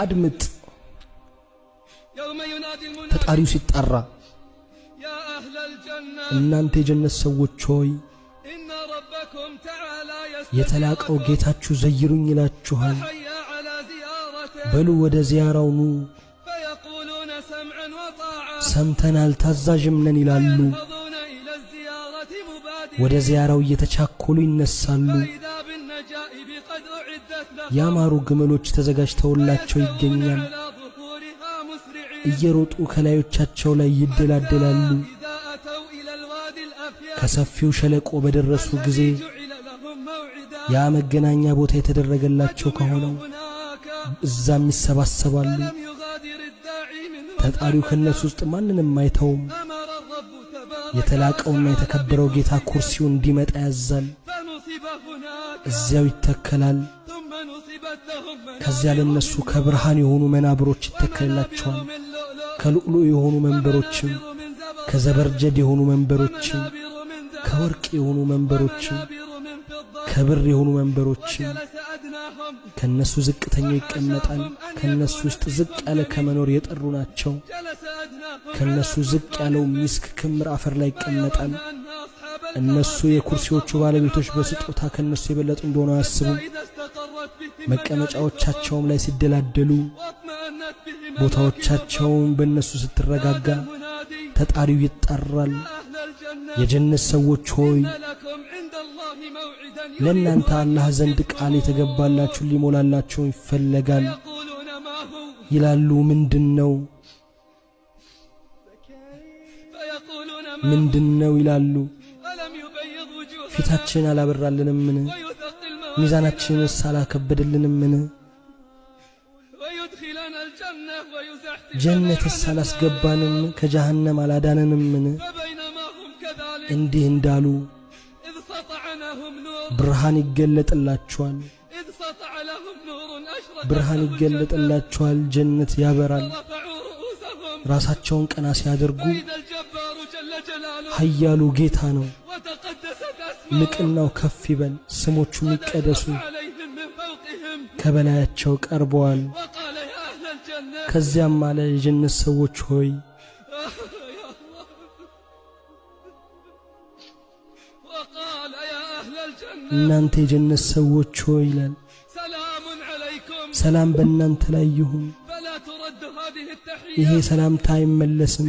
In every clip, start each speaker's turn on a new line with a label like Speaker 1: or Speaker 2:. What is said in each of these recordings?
Speaker 1: አድምጥ ፈጣሪው ሲጣራ እናንተ የጀነት ሰዎች ሆይ የተላቀው ጌታችሁ ዘይሩኝ ይላችኋል በሉ ወደ ዚያራው ኑ ሰምተናል ታዛዥም ነን ይላሉ ወደ ዚያራው እየተቻኮሉ ይነሳሉ ያማሩ ግመሎች ተዘጋጅተውላቸው ይገኛል እየሮጡ ከላዮቻቸው ላይ ይደላደላሉ ከሰፊው ሸለቆ በደረሱ ጊዜ ያ መገናኛ ቦታ የተደረገላቸው ከሆነው እዛም ይሰባሰባሉ ተጣሪው ከነሱ ውስጥ ማንንም አይተውም የተላቀውና የተከበረው ጌታ ኩርሲው እንዲመጣ ያዛል እዚያው ይተከላል ከዚያ ለነሱ ከብርሃን የሆኑ መናብሮች ይተከላቸዋል ከልዑሉ የሆኑ መንበሮችም ከዘበርጀድ የሆኑ መንበሮችም ከወርቅ የሆኑ መንበሮችም ከብር የሆኑ መንበሮችም ከነሱ ዝቅተኛው ይቀመጣል ከነሱ ውስጥ ዝቅ ያለ ከመኖር የጠሩ ናቸው ከነሱ ዝቅ ያለው ሚስክ ክምር አፈር ላይ ይቀመጣል እነሱ የኩርሲዎቹ ባለቤቶች በስጦታ ከነሱ የበለጡ እንደሆነ አያስቡም መቀመጫዎቻቸውም ላይ ሲደላደሉ ቦታዎቻቸውን በእነሱ ስትረጋጋ ተጣሪው ይጣራል የጀነት ሰዎች ሆይ ለእናንተ አላህ ዘንድ ቃል የተገባላችሁ ሊሞላላችሁ ይፈልጋል ይላሉ ምንድነው ይላሉ ፊታችን አላበራልንምን ሚዛናችንስ አላከበደልንምን ጀነትስ አላስገባንም ከጀሃነም አላዳነንምን እንዲህ እንዳሉ ብርሃን ይገለጥላቸዋል ጀነት ያበራል ራሳቸውን ቀና ሲያደርጉ ኃያሉ ጌታ ነው ልቅናው ከፍ ይበል ስሞቹም ይቀደሱ ከበላያቸው ቀርበዋል ከዚያም አለ የጀነት ሰዎች ሆይ እናንተ የጀነት ሰዎች ሆይ ይላል ሰላም በእናንተ ላይ ይሁን ይሄ ሰላምታ አይመለስም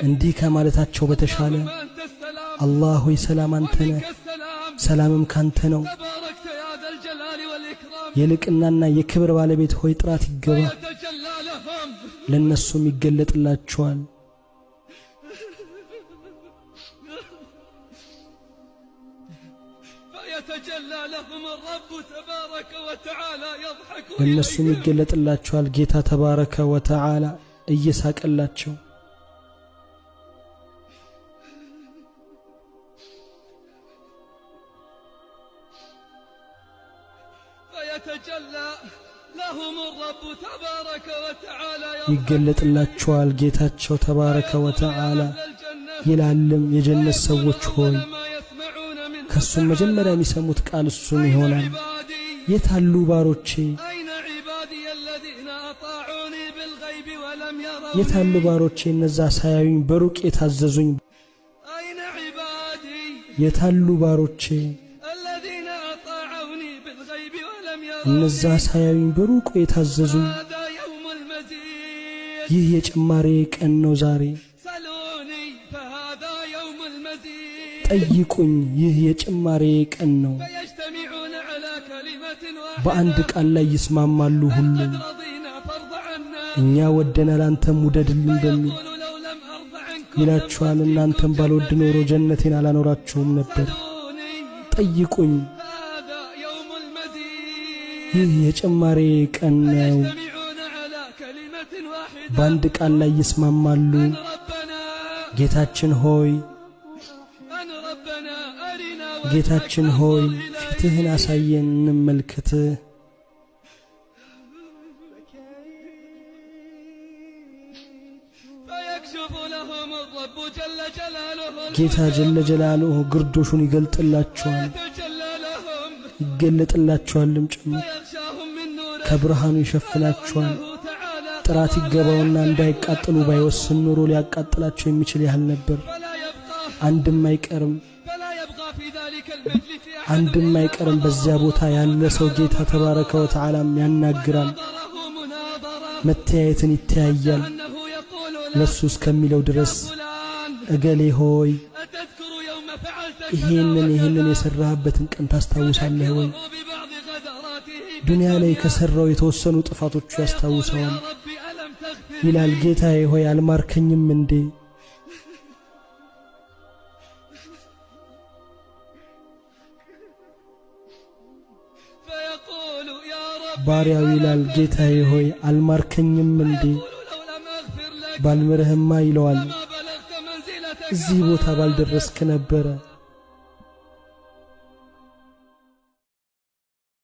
Speaker 1: እንዲህ ከማለታቸው በተሻለ አላህ ሆይ ሰላም አንተ ነህ ሰላምም ካንተ ነው የልቅናና የክብር ባለቤት ሆይ ጥራት ይገባ ለነሱም ይገለጥላቸዋል ለነሱም ይገለጥላቸዋል ጌታ ተባረከ ወተዓላ እየሳቀላቸው ይገለጥላቸዋል ጌታቸው ተባረከ ወተዓላ ይላልም የጀነት ሰዎች ሆይ ከሱም መጀመሪያ የሚሰሙት ቃል እሱን ይሆናል የታሉ ባሮቼ የታሉ ባሮቼ እነዛ ሳያዩኝ በሩቅ የታዘዙኝ የታሉ ባሮቼ እነዛ ሳያዩኝ በሩቅ የታዘዙኝ ይህ የጭማሬ ቀን ነው ዛሬ ጠይቁኝ ይህ የጭማሬ ቀን ነው በአንድ ቃል ላይ ይስማማሉ ሁሉም እኛ ወደናል አንተም ውደድልን በሚል ይላችኋል እናንተም ባልወድ ኖሮ ጀነቴን አላኖራችሁም ነበር ጠይቁኝ ይህ የጭማሬ ቀን ነው በአንድ ቃል ላይ ይስማማሉ ጌታችን ሆይ ፊትህን አሳየን እንመልከት ጌታ ጀለ ጀላሉሁ ግርዶሹን ይገልጥላቸዋል ይገለጥላቸዋልም ጭምር ከብርሃኑ ይሸፍናቸዋል። ጥራት ይገባውና እንዳይቃጠሉ ባይወስን ኖሮ ሊያቃጥላቸው የሚችል ያህል ነበር። አንድም አይቀርም በዚያ ቦታ ያለ ሰው ጌታ ተባረከ ወተዓላም ያናግራል። መተያየትን ይተያያል ለሱ እስከሚለው ድረስ እገሌ ሆይ ይህንን የሰራህበትን ቀን ታስታውሳለህ ወይ? ዱንያ ላይ ከሰራው የተወሰኑ ጥፋቶቹ ያስታውሰዋል። ይላል ጌታዬ ሆይ አልማርከኝም እንዴ? ባሪያው ይላል ጌታዬ ሆይ አልማርከኝም እንዴ? ባልምርህማ ይለዋል እዚህ ቦታ ባልደረስክ ነበረ